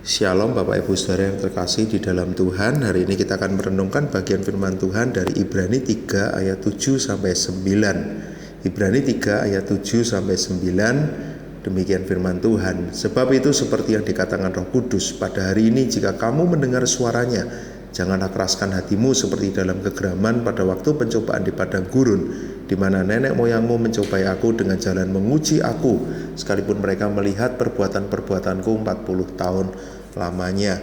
Shalom Bapak Ibu Saudara yang terkasih di dalam Tuhan. Hari ini kita akan merenungkan bagian firman Tuhan dari Ibrani 3 ayat 7 sampai 9. Ibrani 3 ayat 7 sampai 9. Demikian firman Tuhan. Sebab itu seperti yang dikatakan Roh Kudus, pada hari ini jika kamu mendengar suaranya, janganlah keraskan hatimu seperti dalam kegeraman pada waktu pencobaan di padang gurun, di mana nenek moyangmu mencobai aku dengan jalan menguji aku, sekalipun mereka melihat perbuatan-perbuatanku 40 tahun lamanya.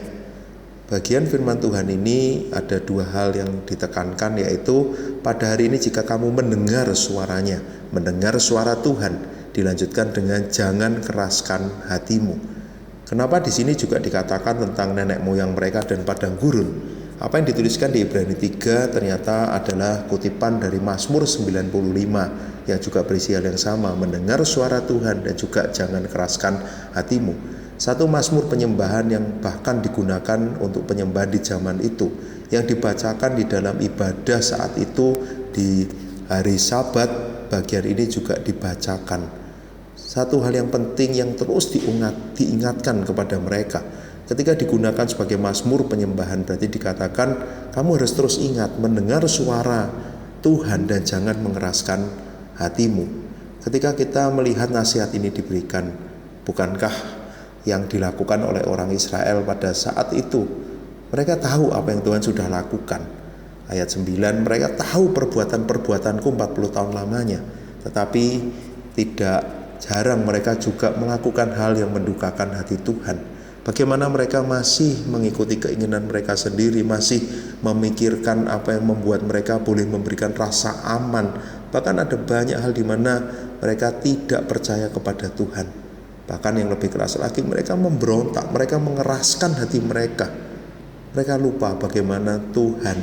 Bagian firman Tuhan ini ada dua hal yang ditekankan, yaitu pada hari ini jika kamu mendengar suaranya, mendengar suara Tuhan, dilanjutkan dengan jangan keraskan hatimu. Kenapa di sini juga dikatakan tentang nenek moyang mereka dan padang gurun? Apa yang dituliskan di Ibrani 3 ternyata adalah kutipan dari Mazmur 95 yang juga berisi hal yang sama, mendengar suara Tuhan dan juga jangan keraskan hatimu. Satu mazmur penyembahan yang bahkan digunakan untuk penyembahan di zaman itu, yang dibacakan di dalam ibadah saat itu di hari Sabat, bagian ini juga dibacakan. Satu hal yang penting yang terus diingatkan kepada mereka ketika digunakan sebagai mazmur penyembahan, berarti dikatakan kamu harus terus ingat mendengar suara Tuhan dan jangan mengeraskan hatimu. Ketika kita melihat nasihat ini diberikan, bukankah yang dilakukan oleh orang Israel pada saat itu? Mereka tahu apa yang Tuhan sudah lakukan. Ayat 9, mereka tahu perbuatan-perbuatanku 40 tahun lamanya, tetapi tidak jarang mereka juga melakukan hal yang mendukakan hati Tuhan. Bagaimana mereka masih mengikuti keinginan mereka sendiri, masih memikirkan apa yang membuat mereka boleh memberikan rasa aman. Bahkan ada banyak hal di mana mereka tidak percaya kepada Tuhan. Bahkan yang lebih keras lagi, mereka memberontak, mereka mengeraskan hati mereka. Mereka lupa bagaimana Tuhan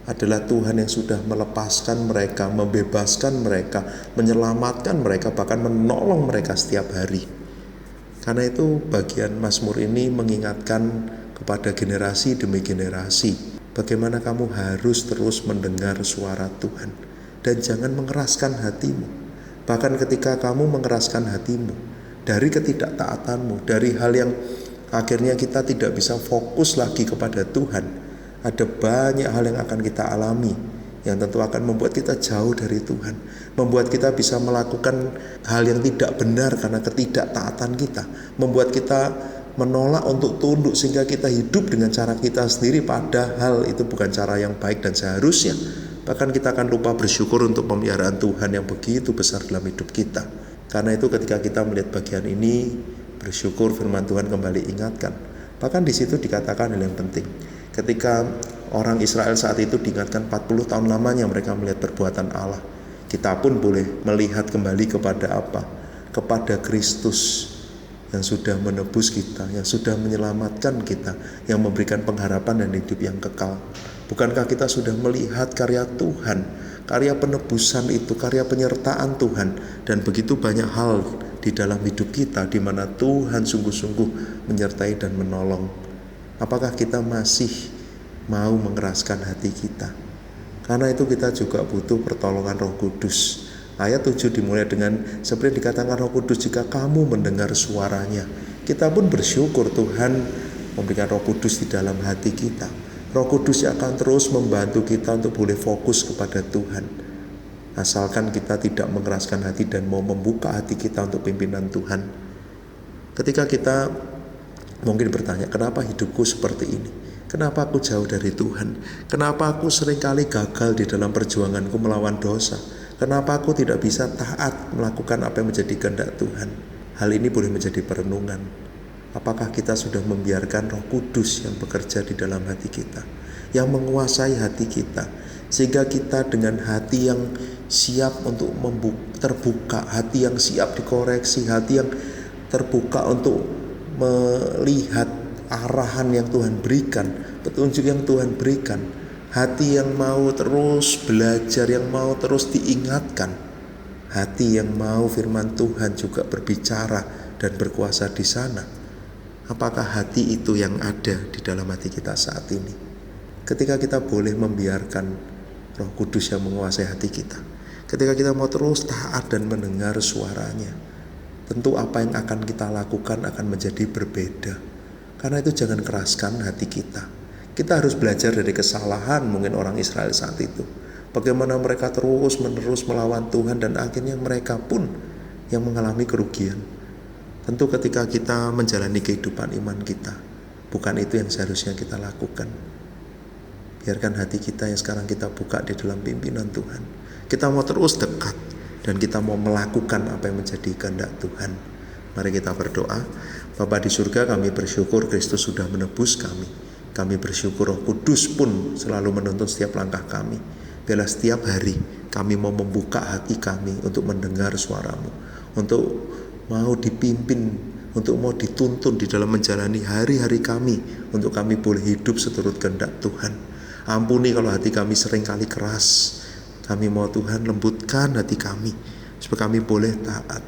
adalah Tuhan yang sudah melepaskan mereka, membebaskan mereka, menyelamatkan mereka, bahkan menolong mereka setiap hari. Karena itu bagian Mazmur ini mengingatkan kepada generasi demi generasi, bagaimana kamu harus terus mendengar suara Tuhan dan jangan mengeraskan hatimu. Bahkan ketika kamu mengeraskan hatimu dari ketidaktaatanmu, dari hal yang akhirnya kita tidak bisa fokus lagi kepada Tuhan, ada banyak hal yang akan kita alami yang tentu akan membuat kita jauh dari Tuhan, membuat kita bisa melakukan hal yang tidak benar karena ketidaktaatan kita, membuat kita menolak untuk tunduk sehingga kita hidup dengan cara kita sendiri, padahal itu bukan cara yang baik dan seharusnya. Bahkan kita akan lupa bersyukur untuk pemeliharaan Tuhan yang begitu besar dalam hidup kita. Karena itu ketika kita melihat bagian ini, bersyukur firman Tuhan kembali ingatkan. Bahkan di situ dikatakan hal yang penting. Ketika orang Israel saat itu diingatkan 40 tahun lamanya mereka melihat perbuatan Allah, kita pun boleh melihat kembali kepada apa? Kepada Kristus yang sudah menebus kita, yang sudah menyelamatkan kita, yang memberikan pengharapan dan hidup yang kekal. Bukankah kita sudah melihat karya Tuhan, karya penebusan itu, karya penyertaan Tuhan, dan begitu banyak hal di dalam hidup kita di mana Tuhan sungguh-sungguh menyertai dan menolong. Apakah kita masih mau mengeraskan hati kita? Karena itu kita juga butuh pertolongan Roh Kudus. Ayat 7 dimulai dengan seperti dikatakan Roh Kudus, jika kamu mendengar suaranya. Kita pun bersyukur Tuhan memberikan Roh Kudus di dalam hati kita. Roh Kudus yang akan terus membantu kita untuk boleh fokus kepada Tuhan. Asalkan kita tidak mengeraskan hati dan mau membuka hati kita untuk pimpinan Tuhan. Ketika kita mungkin bertanya, kenapa hidupku seperti ini? Kenapa aku jauh dari Tuhan? Kenapa aku seringkali gagal di dalam perjuanganku melawan dosa? Kenapa aku tidak bisa taat melakukan apa yang menjadi kehendak Tuhan? Hal ini boleh menjadi perenungan. Apakah kita sudah membiarkan Roh Kudus yang bekerja di dalam hati kita, yang menguasai hati kita, sehingga kita dengan hati yang siap untuk terbuka, hati yang siap dikoreksi, hati yang terbuka untuk melihat arahan yang Tuhan berikan, petunjuk yang Tuhan berikan, hati yang mau terus belajar, yang mau terus diingatkan, hati yang mau firman Tuhan juga berbicara dan berkuasa di sana. Apakah hati itu yang ada di dalam hati kita saat ini? Ketika kita boleh membiarkan Roh Kudus yang menguasai hati kita, ketika kita mau terus taat dan mendengar suaranya, tentu apa yang akan kita lakukan akan menjadi berbeda. Karena itu jangan keraskan hati kita. Kita harus belajar dari kesalahan mungkin orang Israel saat itu. Bagaimana mereka terus-menerus melawan Tuhan dan akhirnya mereka pun yang mengalami kerugian. Tentu ketika kita menjalani kehidupan iman kita, bukan itu yang seharusnya kita lakukan. Biarkan hati kita yang sekarang kita buka di dalam pimpinan Tuhan. Kita mau terus dekat dan kita mau melakukan apa yang menjadi kehendak Tuhan. Mari kita berdoa. Bapa di surga, kami bersyukur Kristus sudah menebus kami. Kami bersyukur Roh Kudus pun selalu menuntun setiap langkah kami. Biarlah setiap hari kami mau membuka hati kami untuk mendengar suara-Mu, untuk mau dipimpin, untuk mau dituntun di dalam menjalani hari-hari kami, untuk kami boleh hidup seturut kehendak Tuhan. Ampuni kalau hati kami seringkali keras. Kami mau Tuhan lembutkan hati kami supaya kami boleh taat.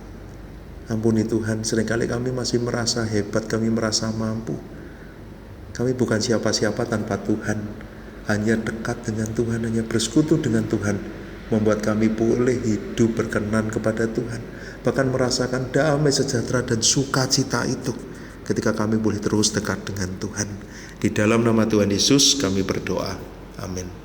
Ampuni Tuhan, seringkali kami masih merasa hebat, kami merasa mampu. Kami bukan siapa-siapa tanpa Tuhan. Hanya dekat dengan Tuhan, hanya bersekutu dengan Tuhan, membuat kami boleh hidup berkenan kepada Tuhan. Bahkan merasakan damai sejahtera dan sukacita itu ketika kami boleh terus dekat dengan Tuhan. Di dalam nama Tuhan Yesus kami berdoa. Amin.